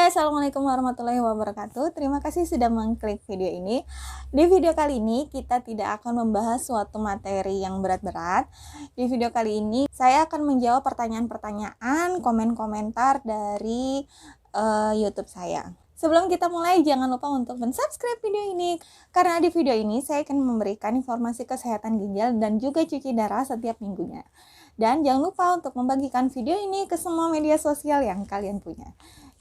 Hai, Assalamualaikum warahmatullahi wabarakatuh. Terima kasih sudah mengklik video ini. Di video kali ini kita tidak akan membahas suatu materi yang berat-berat. Di video kali ini saya akan menjawab pertanyaan-pertanyaan, komen-komentar dari YouTube saya. Sebelum kita mulai, jangan lupa untuk subscribe video ini. Karena di video ini saya akan memberikan informasi kesehatan ginjal dan juga cuci darah setiap minggunya. Dan jangan lupa untuk membagikan video ini ke semua media sosial yang kalian punya.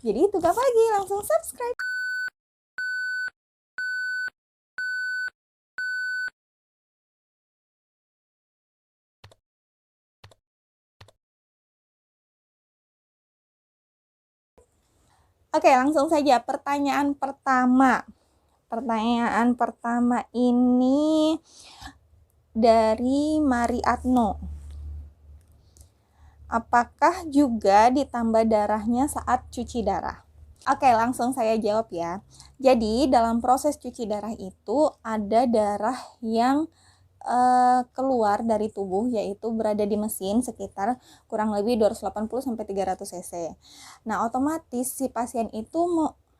Jadi tunggu apa lagi? Langsung subscribe. Oke, langsung saja pertanyaan pertama. Pertanyaan pertama ini dari Mari Atno. Apakah juga ditambah darahnya saat cuci darah? Oke, langsung saya jawab ya. Jadi dalam proses cuci darah itu ada darah yang keluar dari tubuh, yaitu berada di mesin sekitar kurang lebih 280-300 cc. Nah, otomatis si pasien itu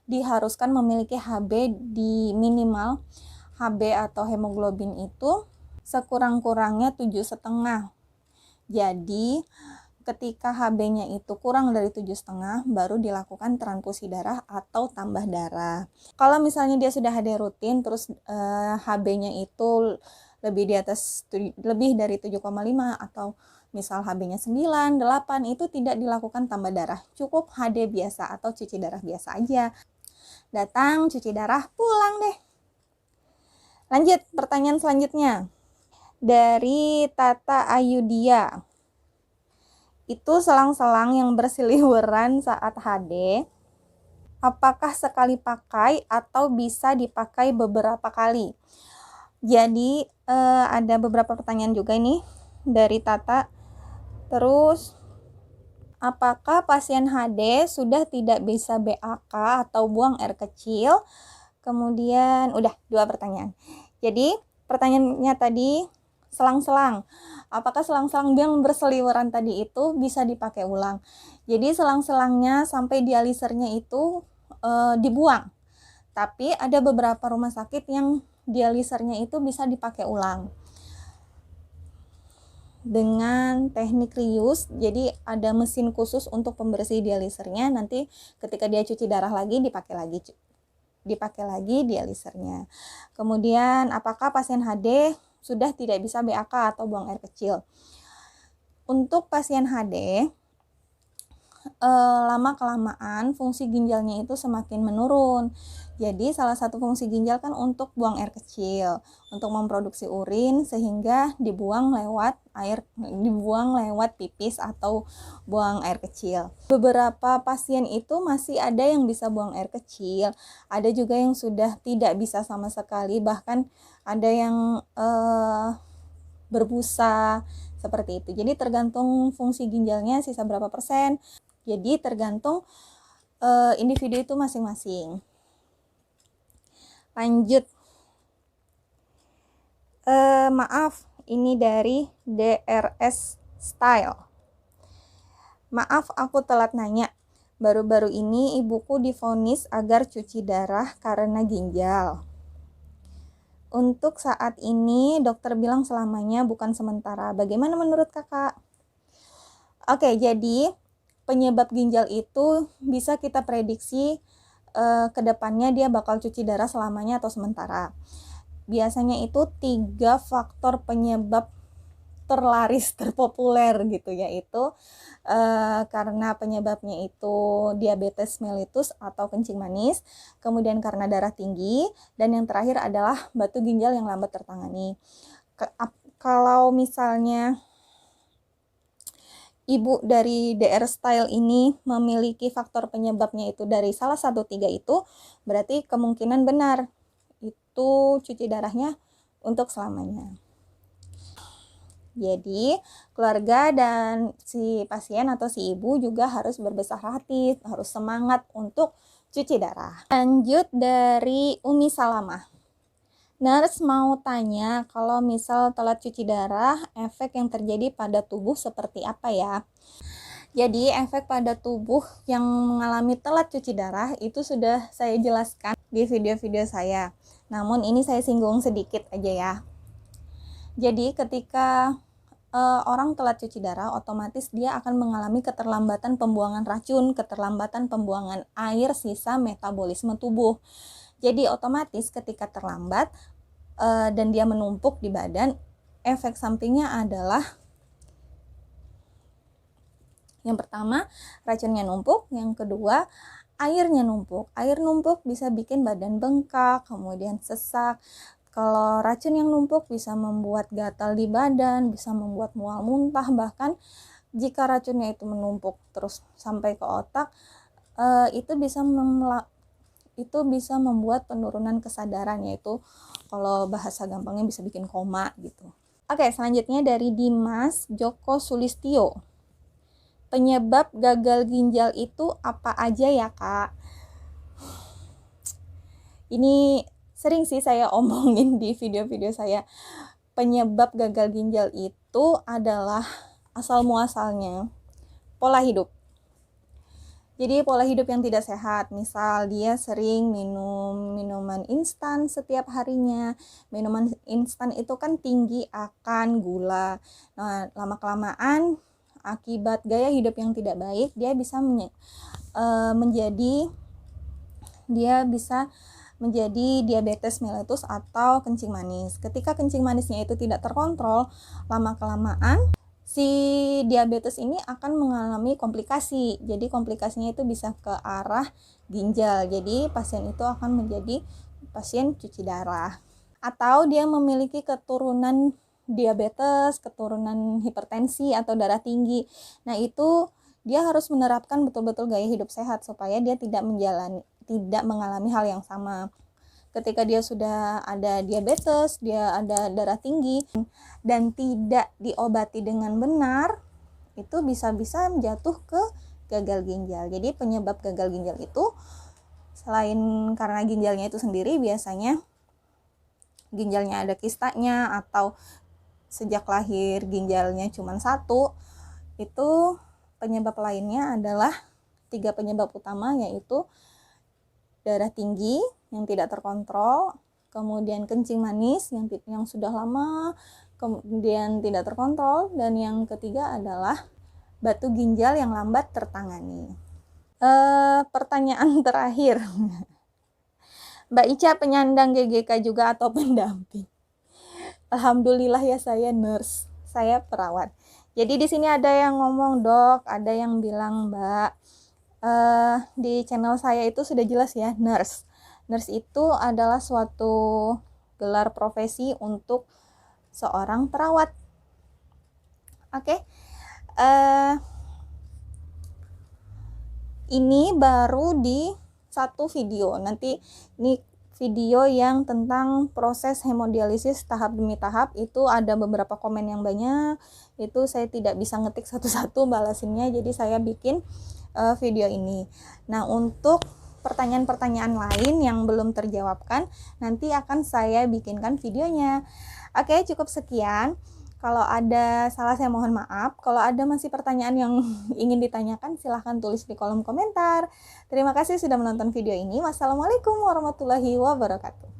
diharuskan memiliki HB di minimal HB atau hemoglobin itu sekurang-kurangnya 7,5. Jadi ketika HB-nya itu kurang dari 7,5 baru dilakukan transfusi darah atau tambah darah. Kalau misalnya dia sudah HD rutin terus HB-nya itu lebih dari 7,5 atau misal HB-nya 9, 8 itu tidak dilakukan tambah darah. Cukup HD biasa atau cuci darah biasa aja. Datang, cuci darah, pulang deh. Lanjut, pertanyaan selanjutnya. Dari Tata Ayudia. Itu selang-selang yang berseliweran saat HD, apakah sekali pakai atau bisa dipakai beberapa kali? Jadi ada beberapa pertanyaan juga nih dari Tata. Terus, apakah pasien HD sudah tidak bisa BAK atau buang air kecil? Kemudian udah 2 pertanyaan. Jadi pertanyaannya tadi selang-selang. Apakah selang-selang yang berseliweran tadi itu bisa dipakai ulang? Jadi selang-selangnya sampai dialisernya itu dibuang. Tapi ada beberapa rumah sakit yang dialisernya itu bisa dipakai ulang dengan teknik reuse. Jadi ada mesin khusus untuk pembersih dialisernya. Nanti ketika dia cuci darah lagi dipakai lagi dialisernya. Kemudian apakah pasien HD sudah tidak bisa BAK atau buang air kecil? Untuk pasien HD lama-kelamaan fungsi ginjalnya itu semakin menurun. Jadi salah satu fungsi ginjal kan untuk buang air kecil, untuk memproduksi urin sehingga dibuang lewat pipis atau buang air kecil. Beberapa pasien itu masih ada yang bisa buang air kecil, ada juga yang sudah tidak bisa sama sekali, bahkan ada yang berbusa seperti itu. Jadi tergantung fungsi ginjalnya sisa berapa persen. Jadi tergantung individu itu masing-masing. Lanjut. Maaf, ini dari DRS Style. Maaf aku telat nanya. Baru-baru ini ibuku divonis agar cuci darah karena ginjal. Untuk saat ini dokter bilang selamanya bukan sementara. Bagaimana menurut kakak? Oke, jadi penyebab ginjal itu bisa kita prediksi ke depannya dia bakal cuci darah selamanya atau sementara. Biasanya itu 3 faktor penyebab terpopuler gitu, yaitu karena penyebabnya itu diabetes mellitus atau kencing manis, kemudian karena darah tinggi, dan yang terakhir adalah batu ginjal yang lambat tertangani. Kalau misalnya ibu dari DR Style ini memiliki faktor penyebabnya itu dari salah satu 3 itu, berarti kemungkinan benar itu cuci darahnya untuk selamanya. Jadi keluarga dan si pasien atau si ibu juga harus berbesar hati, harus semangat untuk cuci darah. Lanjut dari Umi Salamah. Nurse mau tanya, kalau misal telat cuci darah, efek yang terjadi pada tubuh seperti apa ya? Jadi efek pada tubuh yang mengalami telat cuci darah itu sudah saya jelaskan di video-video saya. Namun ini saya singgung sedikit aja ya. Jadi ketika orang telat cuci darah, otomatis dia akan mengalami keterlambatan pembuangan racun, keterlambatan pembuangan air sisa metabolisme tubuh. Jadi otomatis ketika terlambat dan dia menumpuk di badan, efek sampingnya adalah yang pertama, racunnya numpuk. Yang kedua, airnya numpuk. Air numpuk bisa bikin badan bengkak, kemudian sesak. Kalau racun yang numpuk bisa membuat gatal di badan, bisa membuat mual muntah. Bahkan jika racunnya itu menumpuk terus sampai ke otak, itu bisa membuat penurunan kesadaran, yaitu kalau bahasa gampangnya bisa bikin koma gitu. Oke, selanjutnya dari Dimas Joko Sulistyo. Penyebab gagal ginjal itu apa aja ya, Kak? Ini sering sih saya omongin di video-video saya. Penyebab gagal ginjal itu adalah asal muasalnya pola hidup. Jadi pola hidup yang tidak sehat, misal dia sering minum minuman instan setiap harinya. Minuman instan itu kan tinggi akan gula. Nah, lama-kelamaan akibat gaya hidup yang tidak baik, dia bisa menjadi diabetes mellitus atau kencing manis. Ketika kencing manisnya itu tidak terkontrol, lama-kelamaan si diabetes ini akan mengalami komplikasi. Jadi komplikasinya itu bisa ke arah ginjal. Jadi pasien itu akan menjadi pasien cuci darah. Atau dia memiliki keturunan diabetes, keturunan hipertensi atau darah tinggi. Nah, itu dia harus menerapkan betul-betul gaya hidup sehat supaya dia tidak mengalami hal yang sama. Ketika dia sudah ada diabetes, dia ada darah tinggi dan tidak diobati dengan benar, itu bisa-bisa jatuh ke gagal ginjal. Jadi penyebab gagal ginjal itu selain karena ginjalnya itu sendiri, biasanya ginjalnya ada kistanya atau sejak lahir ginjalnya cuma satu, itu penyebab lainnya adalah 3 penyebab utama, yaitu darah tinggi yang tidak terkontrol, kemudian kencing manis yang sudah lama kemudian tidak terkontrol, dan yang ketiga adalah batu ginjal yang lambat tertangani. Pertanyaan terakhir, Mbak Ica penyandang GGK juga atau pendamping? Alhamdulillah ya, saya nurse, saya perawat. Jadi di sini ada yang ngomong dok, ada yang bilang Mbak. Di channel saya itu sudah jelas ya, nurse. Nurse itu adalah suatu gelar profesi untuk seorang perawat. Oke. Ini baru di satu video. Nanti ini video yang tentang proses hemodialisis tahap demi tahap, itu ada beberapa komen yang banyak, itu saya tidak bisa ngetik satu-satu balasinnya, jadi saya bikin video ini. Nah, untuk pertanyaan-pertanyaan lain yang belum terjawabkan, nanti akan saya bikinkan videonya. Oke, cukup sekian. Kalau ada salah saya mohon maaf. Kalau ada masih pertanyaan yang ingin ditanyakan, silahkan tulis di kolom komentar. Terima kasih sudah menonton video ini. Wassalamualaikum warahmatullahi wabarakatuh.